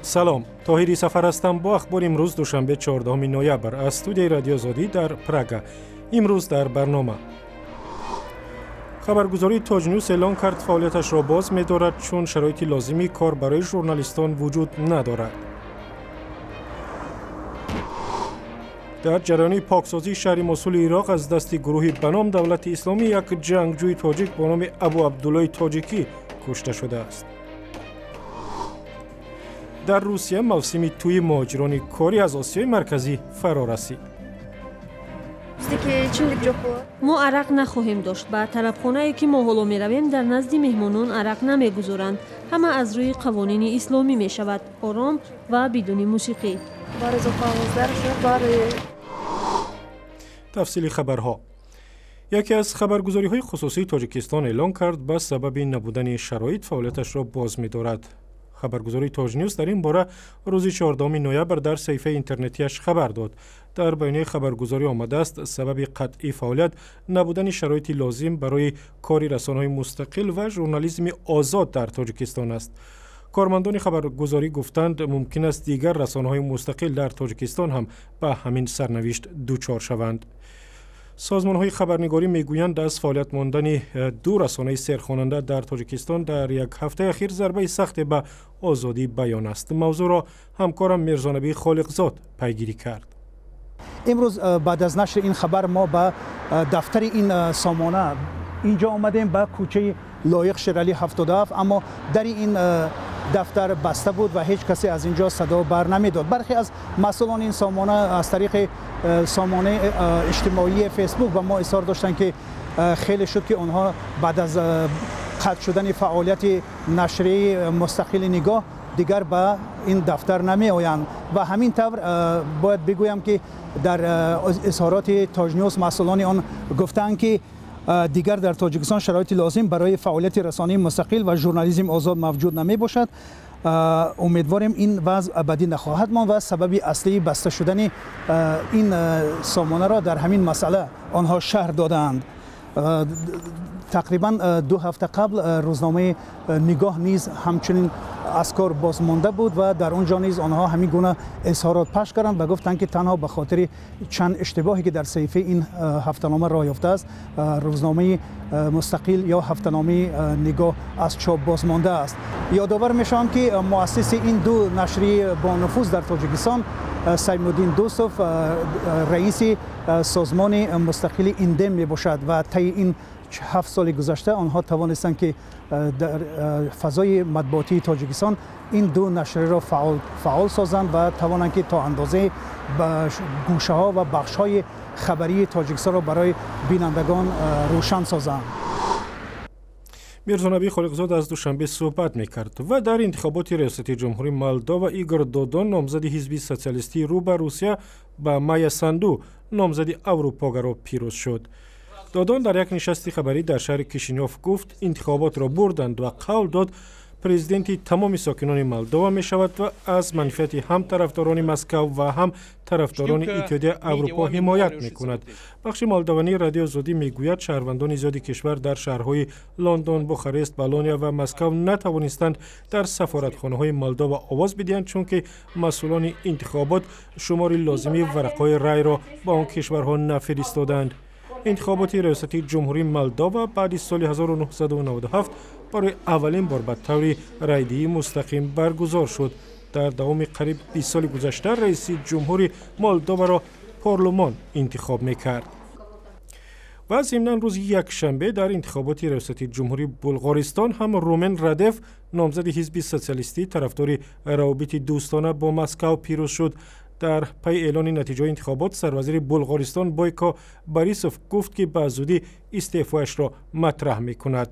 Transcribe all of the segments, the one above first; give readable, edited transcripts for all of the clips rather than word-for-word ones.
سلام، طاهری سفر هستم با اخبار امروز دوشنبه 14 نوامبر از استودیوی رادیو آزادی در پراگ. امروز در برنامه خبرگزاری تاج نیوز اعلام کرد فعالیتش را باز می‌دارد چون شرایط لازمی کار برای ژورنالیستان وجود ندارد. در جریان پاکسازی شهر موسول عراق از دست گروهی به نام دولت اسلامی یک جنگجوی تاجیک به نام ابو عبدالله تاجیکی کشته شده است. در روسیه موسم توی مهاجران کاری از آسیای مرکزی فرا رسید. ما عرق نخواهیم داشت. به طلبخانه‌ای که ما حالا می‌رویم در نزد مهمانان عرق نمی‌گذارند. همه از روی قوانین اسلامی می‌شود، آرام و بدون موسیقی. تفصیل خبرها. یکی از خبرگزاری‌های خصوصی تاجیکستان اعلام کرد به سبب نبودن شرایط فعالیتش را باز می‌دارد. خبرگزاری تاج نیوز در این باره روز 14 نوامبر در صفحه اینترنتیش خبر داد. در بیانیه خبرگزاری آمده است سبب قطعی فعالیت نبودن شرایط لازم برای کار رسانه‌های مستقل و ژورنالیسم آزاد در تاجیکستان است. کارمندان خبرگزاری گفتند ممکن است دیگر رسانه‌های مستقل در تاجیکستان هم به همین سرنوشت دچار شوند. سازمان‌های خبرنگاری میگویند از فعالیت ماندن دو رسانه سرخواننده در تاجیکستان در یک هفته اخیر ضربه سخت به آزادی بیان است. موضوع را همکارم میرزانبی خالقزاد پیگیری کرد. امروز بعد از نشر این خبر ما به دفتر این سامانه اینجا آمدیم، به کوچه لایق شیرالی 77، اما در این دفتر بسته بود و هیچ کسی از اینجا صدا بر نمیداد. برخی از مسئولان این سامانه از طریق سامانه اجتماعی فیسبوک و ما اصرار داشتند که خیلی شد که آنها بعد از قطع شدن فعالیت نشریه مستقل نگاه دیگر به این دفتر نمی آیند و همین طور باید بگویم که در اظهارات تاج نیوز مسئولان آن گفتند که دیگر در تاجیکستان شرایط لازم برای فعالیت رسانه‌ای مستقل و ژورنالیسم آزاد موجود نمی باشد. امیدواریم این وضع ابدی نخواهد ماند و سبب اصلی بسته شدن این سامانه را در همین مسئله آنها شرح دادند. تقریبا 2 هفته قبل روزنامه نگاه نیز همچنین از کار باز مانده بود و در اونجا نیز آنها همین گونه اظهارات پخش کردند و گفتند که تنها به خاطر چند اشتباهی که در صحیفه این هفته‌نامه راه یافته است روزنامه مستقل یا هفته‌نامه نگاه از چاپ باز مانده است. یادآور میشم که مؤسس این دو نشریه با نفوذ در تاجیکستان سیم‌الدین دوستوف رئیس سازمان مستقل ایندم می باشد و طی این 7 سال گذشته آنها توانستند که در فضای مطبوعاتی تاجیکستان این دو نشریه را فعال سازند و توانند که تا اندازه گوشه ها و بخش های خبری تاجیکستان را برای بینندگان روشن سازند. میرزانبی خالقزاد از دوشنبه صحبت میکرد و در انتخابات ریاست جمهوری مولداوا ایگور دودون نامزد حزب سوسیالیستی رو به روسیه با مایا ساندو نامزد اروپاگرا پیروز شد. دودون در یک نشست خبری در شهر کیشینیوف گفت انتخابات را بردند و قول داد پرزیدنت تمام ساکنان مولداوا می شود و از منفعت هم طرفداران مسکو و هم طرفداران اتحادیه اروپا حمایت می کند. بخش مولداوی رادیو آزادی می گوید شهروندان زیادی کشور در شهرهای لندن، بوخارست، بالونیا و مسکو نتوانستند در سفارتخانه‌های مولداوا آواز بدهند چون که مسئولان انتخابات شمار لازمی ورقهای رای را به آن کشورها نفرستادند. انتخابات ریاست جمهوری مولداوا بعد از سال 1997 برای اولین بار به طور رایدهی مستقیم برگزار شد. در دوام قریب 20 سال گذشته رئیس جمهوری مولداوا را پارلمان انتخاب میکرد. و ضمناً روز یک شنبه در انتخابات ریاست جمهوری بلغارستان هم رومن ردف نامزد حزب سوسیالیستی طرفدار روابط دوستانه با مسکو پیروز شد. در پی اعلان نتیجه انتخابات سروزیر بلغارستان بایکا باریسوف گفت که به زودی استعفایش را مطرح می‌کند.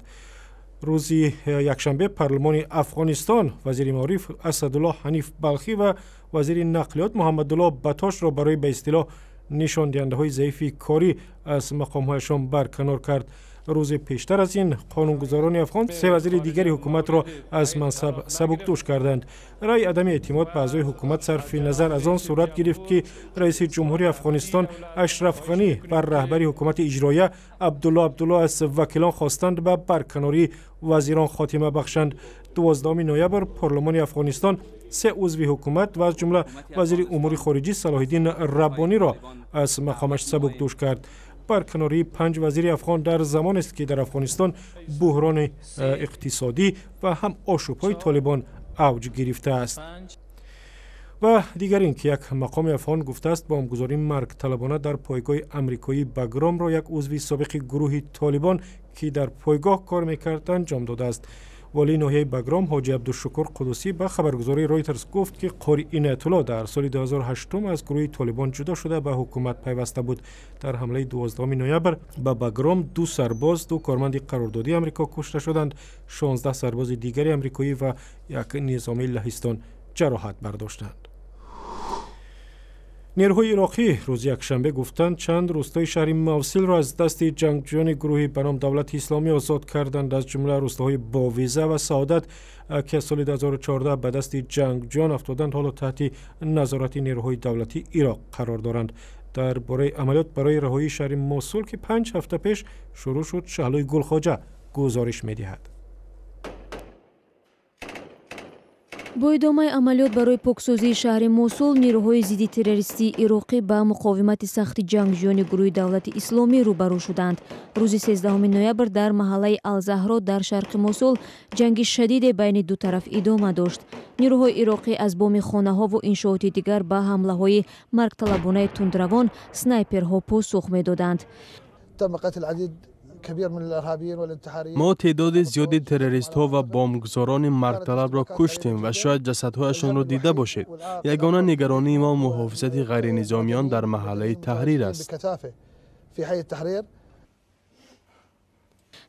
روز یکشنبه پارلمان افغانستان وزیر معارف اسدالله حنیف بلخی و وزیر نقلیات محمدالله بطاش را برای به اصطلاح نشان دهنده‌های ضعیف کاری از مقام‌هایشان برکنار کرد. روز پیشتر از این قانونگذاران افغان 3 وزیر دیگری حکومت را از منصب سبکدوش کردند. رای عدم اعتماد به اعضای حکومت صرف نظر از آن صورت گرفت که رئیس جمهوری افغانستان اشرف غنی بر رهبری حکومت اجراییه عبدالله از وکیلان خواستند به برکناری وزیران خاتمه بخشند. 12 نوامبر پارلمان افغانستان سه عضو حکومت و از جمله وزیر امور خارجه صلاح‌الدین ربانی را از مقامش سبکدوش کرد. برکناری 5 وزیر افغان در زمان است که در افغانستان بحران اقتصادی و هم آشوب‌های طالبان اوج گرفته است. و دیگر این که یک مقام افغان گفته است بمبگذاری مرگ طلبانه در پایگاه امریکایی بگرام را یک عضو سابق گروه طالبان که در پایگاه کار میکرد انجام داده است. والی ناحیه بگرام حاجی عبدالشکور قدوسی به خبرگزاری رایترز گفت که قاری عنایت الله در سال 2008 از گروه طالبان جدا شده به حکومت پیوسته بود. در حمله 12 نوامبر به بگرام 2 سرباز 2 کارمند قراردادی آمریکا کشته شدند، 16 سرباز دیگری آمریکایی و یک نظامی لهستان جراحت برداشتند. نیروهای عراقی روز یکشنبه گفتند چند روستای شهر موصل را از دست جنگجویان گروهی به نام دولت اسلامی آزاد کردند، از جمله روستاهای باویزه و سعادت که سال 2014 به دست جنگجویان افتادند حالا تحت نظارت نیروهای دولتی عراق قرار دارند. درباره عملیات برای رهایی شهر موصل که 5 هفته پیش شروع شد، شهلای گلخواجه گزارش می‌دهد. با ادامه عملیات برای پاکسازی شهر موصل، نیروهای ضد تروریستی عراقی با مقاومت سخت جنگجویان گروه دولت اسلامی روبرو شدند. روز 13 نوامبر در محله الزهرا در شرق موصل جنگ شدید بین دو طرف ادامه داشت. نیروهای عراقی از بام خانه‌ها و انشاءات دیگر به حمله‌های مرگطلبانه تندروان سنایپرها پاسخ می‌دادند. تم قتل عدد ما تعداد زیادی تروریست ها و بمبگذاران مرگطلب را کشتیم و شاید جسدهایشان را دیده باشید. یگانه نگرانی ما محافظت غیر نظامیان در محله تحریر است.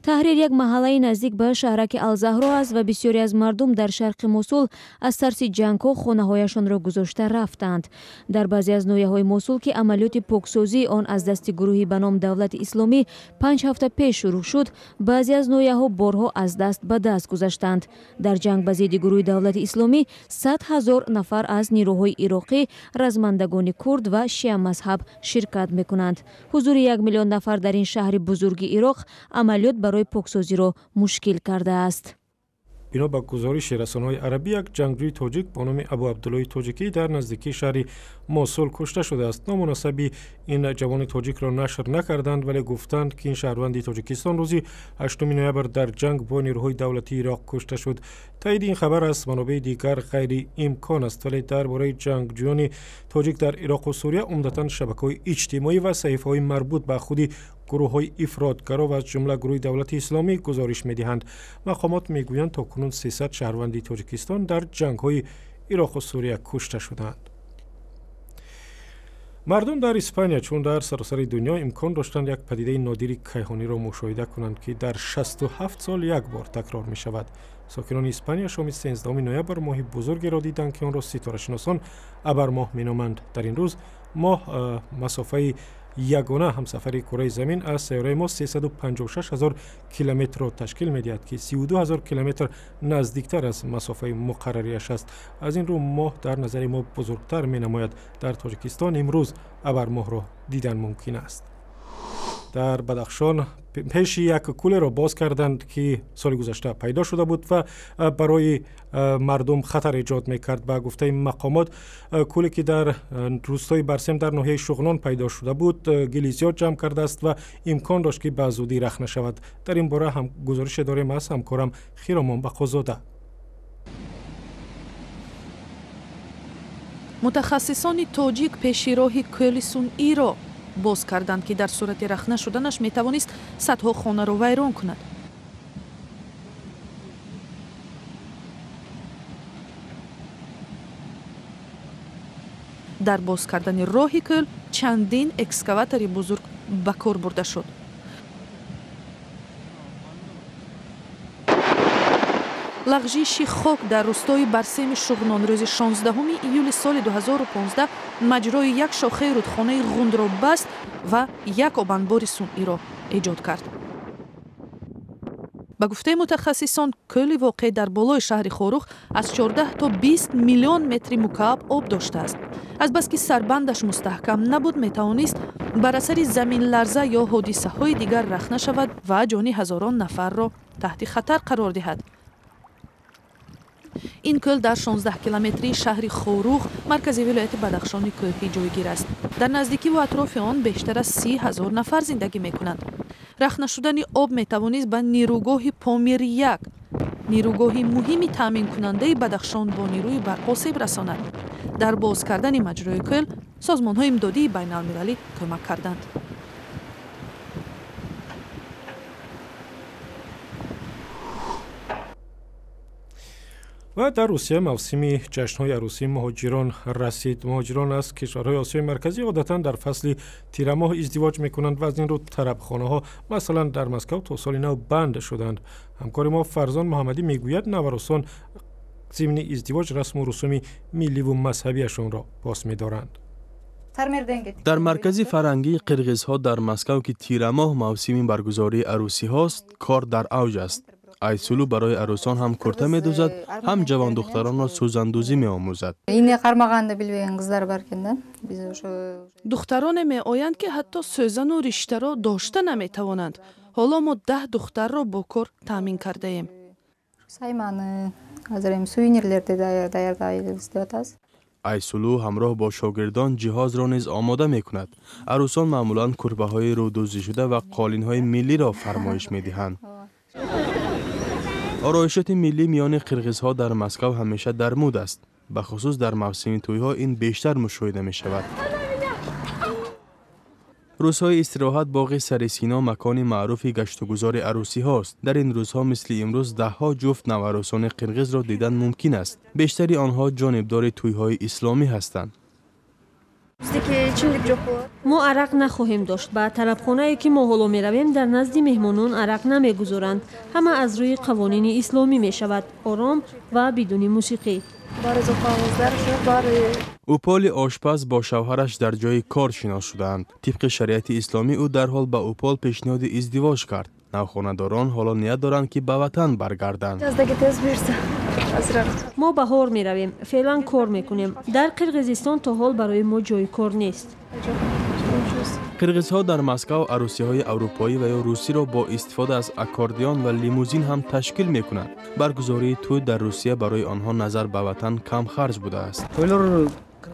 تحریر یک محله نزدیک به شهرک الزهرا است و بسیاری از مردم در شرق موصل از ترس جنگ‌ها خانه‌هایشان را گذاشته رفتند. در بعضی از ناحیه‌های موصل که عملیات پاکسازی آن از دست گروهی به نام دولت اسلامی 5 هفته پیش شروع شد، بعضی از ناحیه‌ها بارها از دست به دست گذاشتند. در جنگ به ضد گروه دولت اسلامی 100,000 نفر از نیروهای عراقی، رزمندگان کرد و شیعه مذهب شرکت می‌کنند. حضور 1 میلیون نفر در این شهر بزرگ عراق عملیات برای پاکسازی را مشکل کرده است. بنا به گزارش رسانه‌های عربی، یک جنگجوی تاجیک به نام ابو عبدالله تاجیکی در نزدیکی شهر موصل کشته شده است. نامناسبی این جوان تاجیک را نشر نکردند ولی گفتند که این شهروند تاجیکستان روز 8 نوامبر در جنگ با نیروهای دولتی عراق کشته شد. تایید این خبر از منابع دیگر غیر امکان است، ولی درباره جنگجویان تاجیک در عراق و سوریه عمدتاً شبکه‌های اجتماعی و صحیفه‌های مربوط به خودی گروه‌های افراطگرا و از جمله گروه دولت اسلامی گزارش می‌دهند. مقامات می‌گویند تاکنون 300 شهروند تاجیکستان در جنگ‌های عراق و سوریه کشته شدند. مردم در اسپانیا چون در سراسر دنیا امکان داشتند یک پدیده نادر کیهانی را مشاهده کنند که در 67 سال یک بار تکرار می شود. ساکنان اسپانیا شام 13 نوامبر ماه بزرگی را دیدند که آن را ستاره شناسان ابر ماه می نامند. در این روز ماه مسافه یگانه همسفر کره زمین از سیاره ما 356,000 کیلومتر را تشکیل می‌دهد که 32,000 کیلومتر نزدیکتر از مسافه مقرریش است. از این رو ماه در نظر ما بزرگتر می‌نماید. در تاجیکستان امروز ابر ماه را دیدن ممکن است. در بدخشان پیش یک کوله را باز کردند که سال گذشته پیدا شده بود و برای مردم خطر ایجاد میکرد. به گفته مقامات کوله که در روستای برسم در ناحیه شغنان پیدا شده بود گلی زیاد جمع کرده است و امکان داشت که به زودی رخ نشود. در این باره هم گزارش داریم از همکارم خیرامان بقازاده. متخصصان تاجیک پیش راه کوله صنعی را باز کردند که در صورت رخ نشدنش می توانست صدها خانه را ویران کند. در باز کردن راه کل چندین اکسکاواتر بزرگ به کار برده شد. لغزش خاک در روستای برسم شغنان روز 16 ایول سال 2015 مجرای یک شاخه رودخانه غوند را بست و یک آبانبار صنعی را ایجاد کرد. به گفته متخصصان کل واقع در بالای شهر خاروخ از 14 تا 20 میلیون متر مکعب آب داشته است. از بس که سربندش مستحکم نبود می توانست بر اثر زمین لرزه یا حادثه های دیگر رخ نشود و جان هزاران نفر را تحت خطر قرار دهد. این کل در 16 کیلومتری شهر خوروغ مرکزی ولایت بدخشان کوهی جایگیر است. در نزدیکی و اطراف آن بیشتر از 30,000 نفر زندگی می‌کنند. رخنه شدن آب می‌توانست به نیروگاه پامیر 1 نیروگاه مهمی تامین کننده بدخشان با نیروی برق آسیب رساند. در باز کردن مجرای کل سازمان‌های امدادی بین‌المللی کمک کردند. و در روسیه موسم جشن‌های عروسی مهاجران رسید. مهاجران از کشورهای آسیای مرکزی عادتاً در فصل تیر ماه ازدواج می‌کنند و از این رو طربخانه‌ها مثلا در مسکو تا سال نو بند شدند. همکار ما فرزان محمدی میگوید نوارسان ضمن ازدواج رسم و رسوم ملی و مذهبیشان را پاس می‌دارند. در مرکز فرهنگی قرغیزها در مسکو که تیر ماه موسم برگزاری عروسی هاست، کار در اوج است. ایسولو برای عروسان هم کرته می دوزد، هم جوان دختران را سوزندوزی می آموزد. دختران می آیند که حتی سوزن و رشته را داشته نمی توانند. حالا ما 10 دختر را با کار تامین کرده ایم. ایسولو همراه با شاگردان جهاز را نیز آماده می کند. عروسان معمولاً کربه های رودوزی شده و قالین های ملی را فرمایش می دهند. آرایشات ملی میان قرغیزها در مسکو همیشه در مود است. به خصوص در موسم توی‌ها این بیشتر مشاهده می شود. روزهای استراحت باغ سر سینا مکان معروفی گشت و گذار عروسی هاست. در این روزها مثل امروز ده ها جفت نوعروسان قرغیز را دیدن ممکن است. بیشتری آنها جانبدار توی‌های اسلامی هستند. ما عرق نخواهیم داشت. با طلبخانه‌ای که ما حالا می‌رویم در نزد مهمانان عرق نمی‌گذارند. همه از روی قوانین اسلامی می‌شود، آرام و بدون موسیقی. اوپال آشپز با شوهرش در جای کار شناس شدند. طبق شریعت اسلامی او در حال به اوپال پیشنهاد ازدواج کرد. نوخانه‌داران حالا نیت دارند که به وطن برگردند. ما بهار می رویم. فعلا کار میکنیم. در قرغیزستان تا حال برای ما جای کار نیست. قرغیزها در مسکو عروسی‌های اروپایی و یا روسی را با استفاده از اکاردیون و لیموزین هم تشکیل می‌کنند. برگزاری توی در روسیه برای آنها نظر به وطن کم خرج بوده است.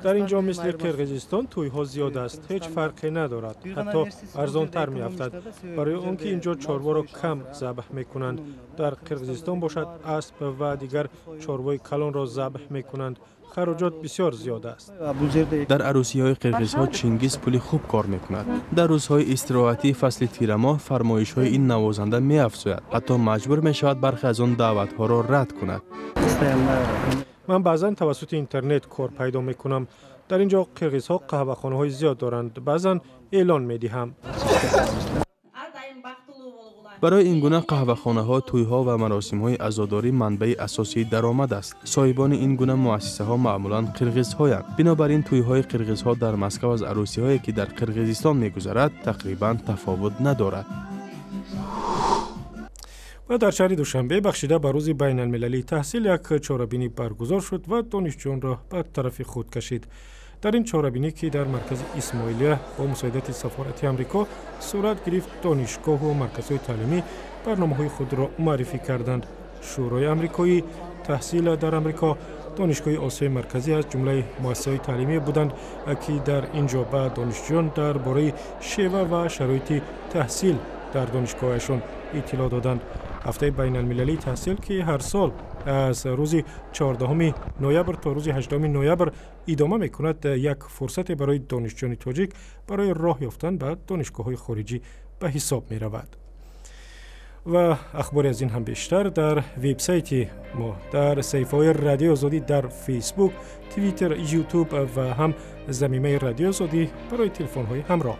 در اینجا مثل قرغیزستان توی‌ها زیاد است، هیچ فرقی ندارد، حتی ارزان‌تر می‌افتد. برای اون که اینجا چاروا را کم ذبح می‌کنند. در قرغیزستان باشد اسب و دیگر چاروای کلان را ذبح می‌کنند. خراجات بسیار زیاد است. در عروسی‌های قرغیزها چنگیز پولی خوب کار می‌کند. در روزهای استراحتی فصل تیر ماه فرمایش‌های این نوازنده می‌افزاید. حتی مجبور می‌شود برخی از آن دعوت‌ها را رد کند. من بعضا توسط اینترنت کار پیدا میکنم. در اینجا قرغیزها قهوه‌خانه های زیاد دارند. بعضا اعلان میدهم. برای این گونه قهوه‌خانه ها، توی‌ها و مراسم های عزاداری منبع اساسی درآمد است. صاحبان این گونه مؤسسه ها معمولاً قرغیزهایند. بنابراین توی‌های قرغیزها در مسکو از عروسی‌هایی که در قرغیزستان می‌گذرد تقریباً تفاوت ندارد. و در شهر دوشنبه بخشیده به روز بین المللی تحصیل یک چهاربینی برگزار شد و دانشجویان را به طرف خود کشید. در این چهاربینی که در مرکز اسماعیلیه با مساعدت سفارت آمریکا صورت گرفت، دانشگاه و مرکزهای تعلیمی برنامه‌های خود را معرفی کردند. شورای آمریکایی تحصیل در آمریکا، دانشگاه آسیای مرکزی از جمله مؤسسه‌های تعلیمی بودند که در اینجا به دانشجویان درباره شیوه و شرایط تحصیل در دانشگاهشان اطلاع دادند. هفته بین المللی تحصیل که هر سال از روز 14 نوامبر تا روز 18 نوامبر ادامه می‌کند، یک فرصت برای دانشجویان تاجیک برای راه یافتن به دانشگاه‌های خارجی به حساب می‌رود. و اخباری از این هم بیشتر در وبسایت ما، در صفحه‌های رادیو آزادی در فیسبوک، توییتر، یوتیوب و هم زمینه رادیو آزادی برای تلفن‌های همراه.